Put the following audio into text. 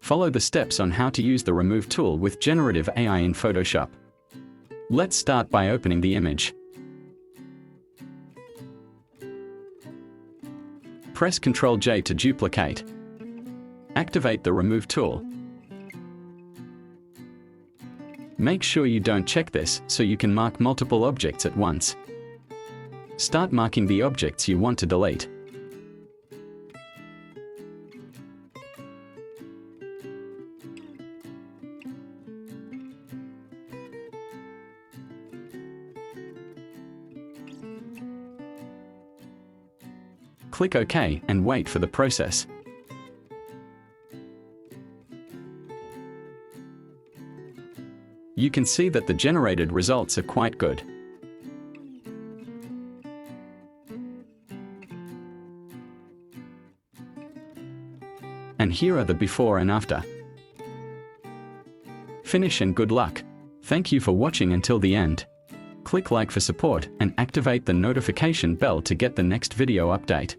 Follow the steps on how to use the Remove tool with Generative AI in Photoshop. Let's start by opening the image. Press Ctrl-J to duplicate. Activate the Remove tool. Make sure you don't check this so you can mark multiple objects at once. Start marking the objects you want to delete. Click OK and wait for the process. You can see that the generated results are quite good. And here are the before and after. Finish and good luck. Thank you for watching until the end. Click like for support and activate the notification bell to get the next video update.